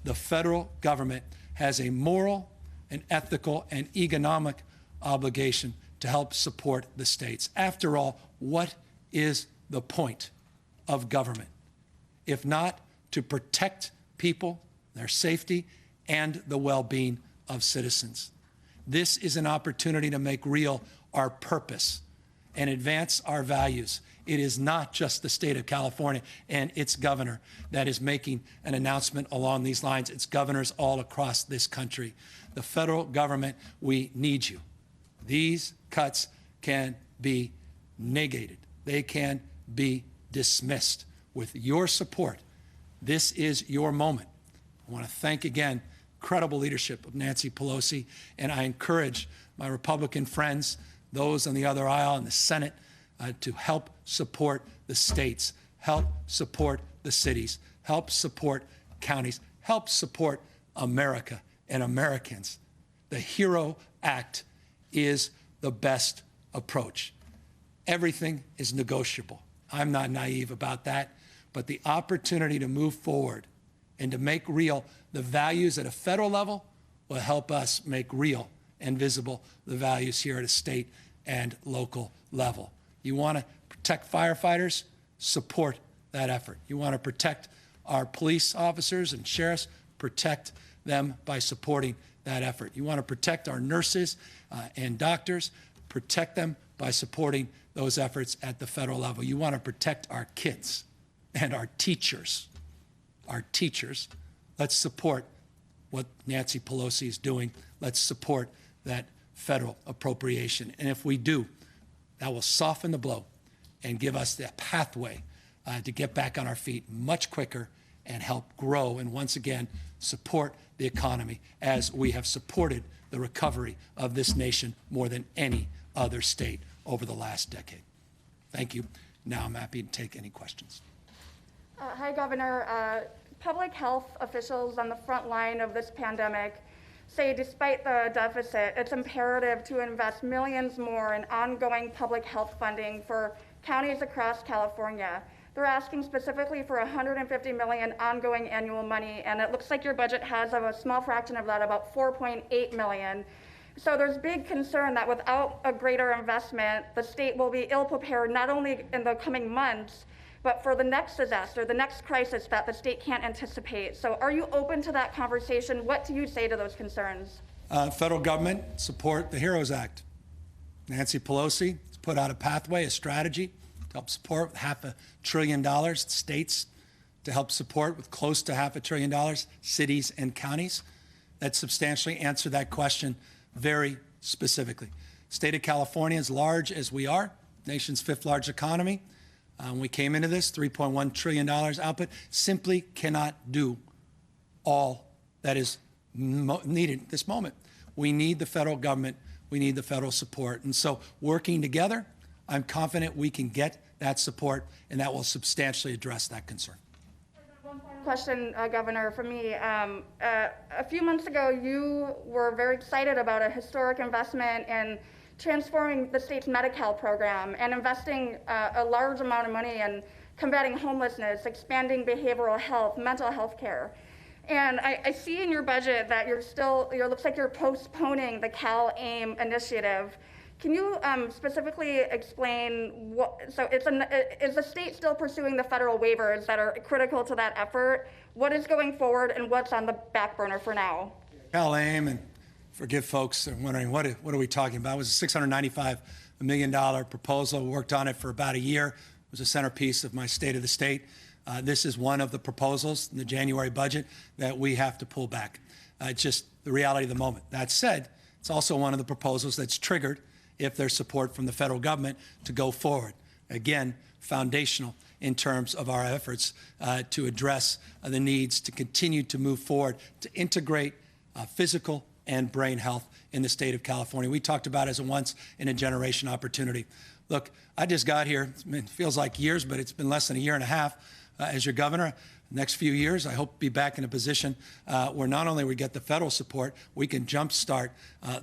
The federal government has a moral, an ethical, and economic obligation to help support the states. After all, what is the point of government if not to protect people, their safety, and the well-being of citizens? This is an opportunity to make real our purpose and advance our values. It is not just the state of California and its governor that is making an announcement along these lines. It's governors all across this country. The federal government, we need you. These cuts can be negated. They can be dismissed. With your support, this is your moment. I want to thank again incredible leadership of Nancy Pelosi, and I encourage my Republican friends, those on the other aisle in the Senate, to help support the states, help support the cities, help support counties, help support America and Americans. The HERO Act is the best approach. Everything is negotiable. I'm not naive about that, but the opportunity to move forward and to make real the values at a federal level will help us make real and visible the values here at a state and local level. You want to protect firefighters? Support that effort. You want to protect our police officers and sheriffs? Protect them by supporting that effort. You want to protect our nurses and doctors? Protect them by supporting those efforts at the federal level. You want to protect our kids and our teachers. Our teachers. Let's support what Nancy Pelosi is doing. Let's support that federal appropriation. And if we do, that will soften the blow and give us the pathway to get back on our feet much quicker and help grow and once again support the economy as we have supported the recovery of this nation more than any other state over the last decade. Thank you. Now I'm happy to take any questions. Hi, Governor. Public health officials on the front line of this pandemic say despite the deficit, it's imperative to invest millions more in ongoing public health funding for counties across California. They're asking specifically for $150 million ongoing annual money, and it looks like your budget has a small fraction of that, about $4.8 million. So there's big concern that without a greater investment, the state will be ill-prepared not only in the coming months, but for the next disaster, the next crisis that the state can't anticipate. So are you open to that conversation? What do you say to those concerns? Federal government support the HEROES Act. Nancy Pelosi has put out a pathway, a strategy to help support with $500 billion states, to help support with close to $500 billion cities and counties that substantially answer that question very specifically. State of California, as large as we are, nation's 5th largest economy, when we came into this, $3.1 trillion output, simply cannot do all that is needed at this moment. We need the federal government. We need the federal support. And so working together, I'm confident we can get that support, and that will substantially address that concern. One final question, Governor, from me. A few months ago, you were very excited about a historic investment in transforming the state's Medi-Cal program and investing a large amount of money in combating homelessness, expanding behavioral health, mental health care. And I see in your budget that looks like you're postponing the Cal AIM initiative. Can you specifically explain so is the state still pursuing the federal waivers that are critical to that effort? What is going forward and what's on the back burner for now? Cal-AIM, and forgive folks are wondering, what are we talking about? It was a $695 million proposal. We worked on it for about a year. It was a centerpiece of my State of the State. This is one of the proposals in the January budget that we have to pull back. It's just the reality of the moment. That said, it's also one of the proposals that's triggered if there's support from the federal government to go forward. Again, foundational in terms of our efforts to address the needs to continue to move forward, to integrate physical and brain health in the state of California. We talked about it as a once-in-a-generation opportunity. Look, I just got here. It feels like years, but it's been less than a year and a half as your governor. Next few years, I hope to be back in a position where not only we get the federal support, we can jumpstart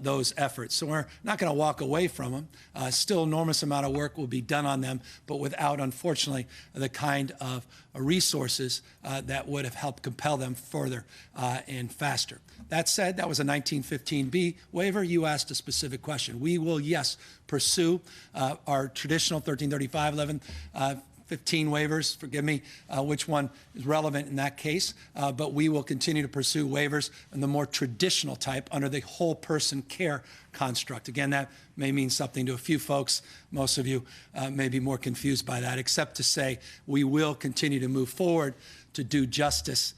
those efforts. So we're not going to walk away from them. Still enormous amount of work will be done on them, but without, unfortunately, the kind of resources that would have helped compel them further and faster. That said, that was a 1915B waiver. You asked a specific question. We will, yes, pursue our traditional 1335, 1115 waivers, forgive me, which one is relevant in that case, but we will continue to pursue waivers in the more traditional type under the whole person care construct. Again, that may mean something to a few folks. Most of you may be more confused by that, except to say we will continue to move forward to do justice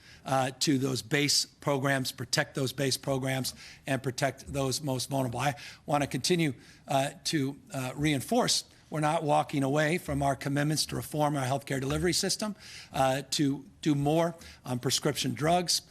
to those base programs, protect those base programs, and protect those most vulnerable. I want to continue to reinforce we're not walking away from our commitments to reform our healthcare delivery system, to do more on prescription drugs,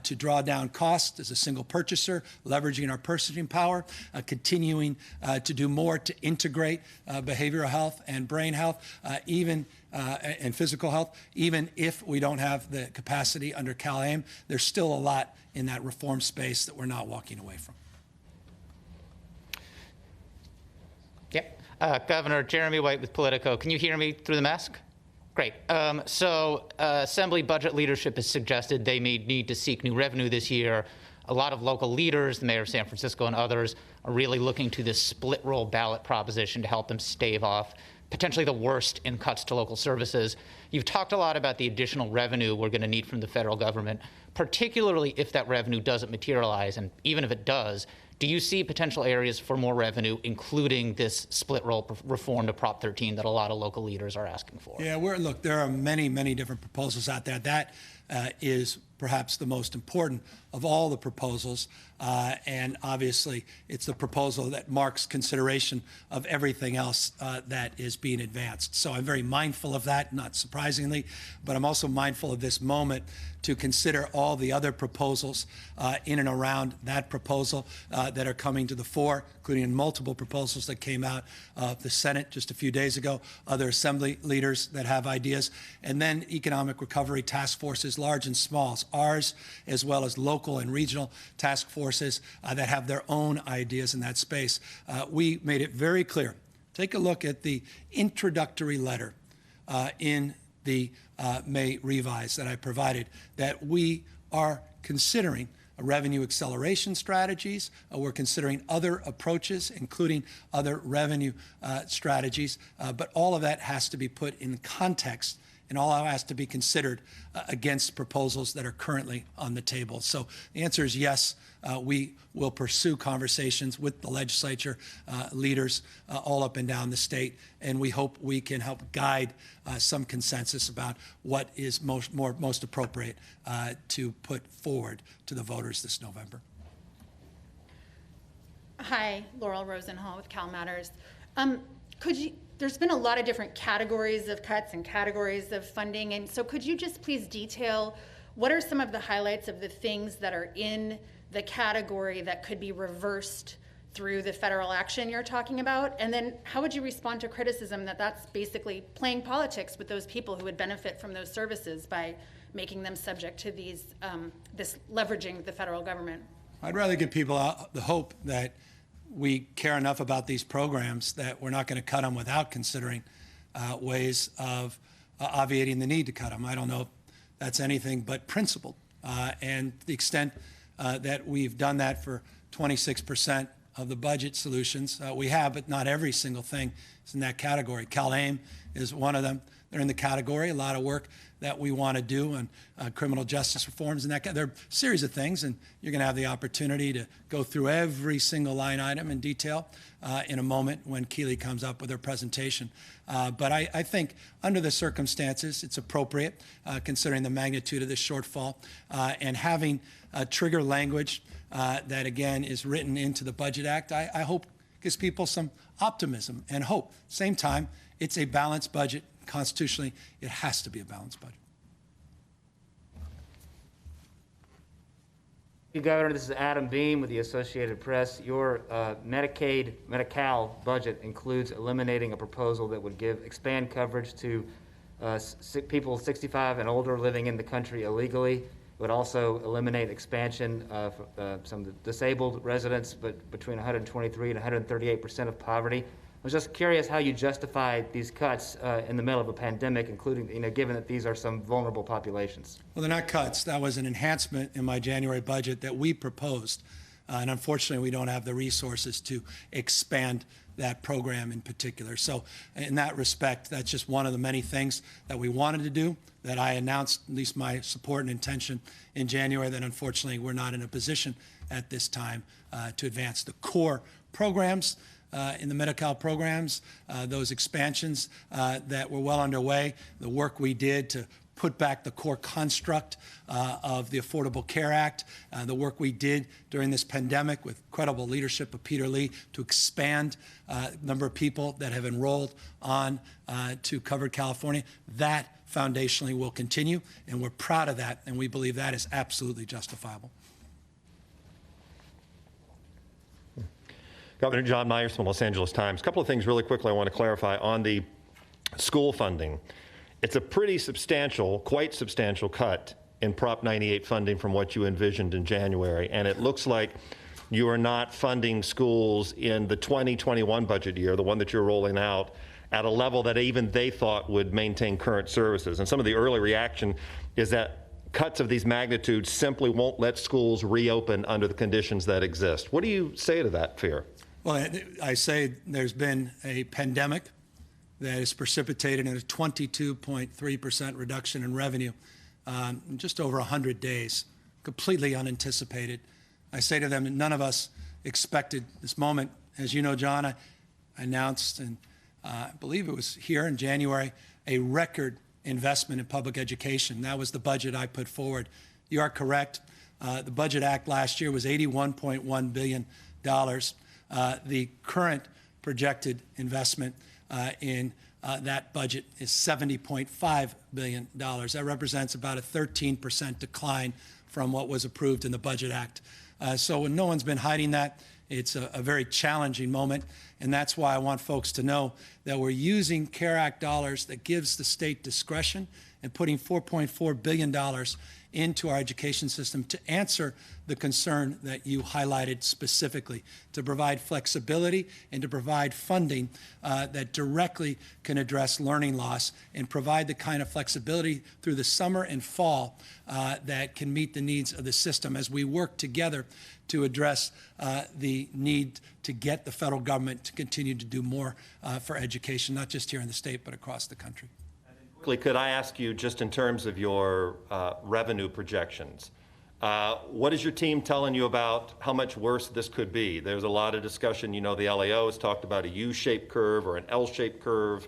to draw down costs as a single purchaser, leveraging our purchasing power, continuing to do more to integrate behavioral health and brain health, and physical health. Even if we don't have the capacity under Cal-AIM, there's still a lot in that reform space that we're not walking away from. Yep. Governor Jeremy White with Politico. Can you hear me through the mask? Great. Assembly budget leadership has suggested they may need to seek new revenue this year. A lot of local leaders, the mayor of San Francisco and others, are really looking to this split roll ballot proposition to help them stave off potentially the worst in cuts to local services. You've talked a lot about the additional revenue we're going to need from the federal government, particularly if that revenue doesn't materialize, and even if it does. Do you see potential areas for more revenue, including this split roll reform to Prop 13 that a lot of local leaders are asking for? Yeah, look, there are many, many different proposals out there. That is perhaps the most important of all the proposals. And obviously, it's the proposal that marks consideration of everything else that is being advanced. So I'm very mindful of that, not surprisingly, but I'm also mindful of this moment to consider all the other proposals in and around that proposal that are coming to the fore, including multiple proposals that came out of the Senate just a few days ago, other assembly leaders that have ideas, and then economic recovery task forces, large and small, ours as well as local and regional task forces that have their own ideas in that space. We made it very clear. Take a look at the introductory letter in the May revise that I provided, that we are considering revenue acceleration strategies. We're considering other approaches, including other revenue strategies, but all of that has to be put in context and all has to be considered against proposals that are currently on the table. So the answer is yes. We will pursue conversations with the legislature, leaders all up and down the state, and we hope we can help guide some consensus about what is most appropriate to put forward to the voters this November. Hi, Laurel Rosenhall with Cal Matters. There's been a lot of different categories of cuts and categories of funding, and so could you just please detail what are some of the highlights of the things that are in the category that could be reversed through the federal action you're talking about? And then how would you respond to criticism that that's basically playing politics with those people who would benefit from those services by making them subject to these, this leveraging the federal government? I'd rather give people the hope that we care enough about these programs that we're not going to cut them without considering ways of obviating the need to cut them. I don't know if that's anything but principled. And the extent that we've done that for 26% of the budget solutions we have, but not every single thing is in that category. CalAIM is one of them. They're in the category. A lot of work that we want to do on criminal justice reforms and that. There are a series of things, and you're going to have the opportunity to go through every single line item in detail in a moment when Keeley comes up with her presentation. But I think under the circumstances, it's appropriate, considering the magnitude of this shortfall, and having a trigger language that, again, is written into the Budget Act, I hope gives people some optimism and hope. Same time, it's a balanced budget. Constitutionally, it has to be a balanced budget. Governor, this is Adam Beam with the Associated Press. Your Medi-Cal budget includes eliminating a proposal that would expand coverage to people 65 and older living in the country illegally. It would also eliminate expansion of some disabled residents, but between 123 and 138% of poverty. I was just curious how you justify these cuts in the middle of a pandemic, including, given that these are some vulnerable populations. Well, they're not cuts. That was an enhancement in my January budget that we proposed. And unfortunately, we don't have the resources to expand that program in particular. So in that respect, that's just one of the many things that we wanted to do, that I announced, at least my support and intention in January, that unfortunately we're not in a position at this time to advance the core programs in the Medi-Cal programs, those expansions that were well underway, the work we did to put back the core construct of the Affordable Care Act, the work we did during this pandemic with credible leadership of Peter Lee to expand the number of people that have enrolled on to Covered California. That foundationally will continue, and we're proud of that, and we believe that is absolutely justifiable. Governor John Myers from the Los Angeles Times. A couple of things really quickly I want to clarify on the school funding. It's a pretty substantial, quite substantial cut in Prop 98 funding from what you envisioned in January. And it looks like you are not funding schools in the 2021 budget year, the one that you're rolling out, at a level that even they thought would maintain current services. And some of the early reaction is that cuts of these magnitudes simply won't let schools reopen under the conditions that exist. What do you say to that fear? Well, I say there's been a pandemic that has precipitated in a 22.3% reduction in revenue in just over 100 days, completely unanticipated. I say to them that none of us expected this moment. As you know, John, I announced, and I believe it was here in January, a record investment in public education. That was the budget I put forward. You are correct. The Budget Act last year was $81.1 billion. The current projected investment in that budget is $70.5 billion. That represents about a 13% decline from what was approved in the Budget Act. So no one's been hiding that. It's a very challenging moment, and that's why I want folks to know that we're using CARE Act dollars that gives the state discretion and putting $4.4 billion into our education system to answer the concern that you highlighted specifically, to provide flexibility and to provide funding that directly can address learning loss and provide the kind of flexibility through the summer and fall that can meet the needs of the system as we work together to address the need to get the federal government to continue to do more for education, not just here in the state, but across the country. Quickly, could I ask you, just in terms of your revenue projections, what is your team telling you about how much worse this could be? There's a lot of discussion. You know, the LAO has talked about a U-shaped curve or an L-shaped curve.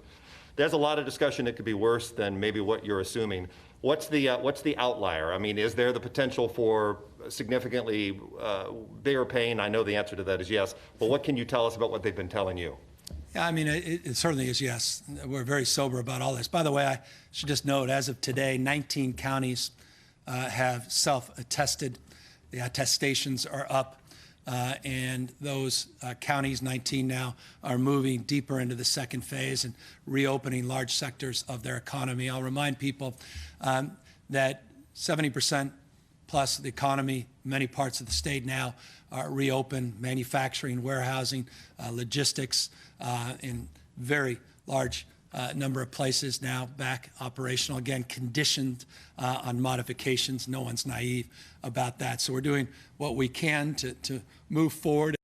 There's a lot of discussion it could be worse than maybe what you're assuming. What's the outlier? I mean, is there the potential for significantly bigger pain? I know the answer to that is yes, but what can you tell us about what they've been telling you? Yeah, I mean, it certainly is yes. We're very sober about all this. By the way, I should just note, as of today, 19 counties have self-attested. The attestations are up, and those counties, 19 now, are moving deeper into the second phase and reopening large sectors of their economy. I'll remind people that 70% plus of the economy, many parts of the state now are reopened, manufacturing, warehousing, logistics, in very large number of places now back operational, again, conditioned on modifications. No one's naive about that. So we're doing what we can to move forward.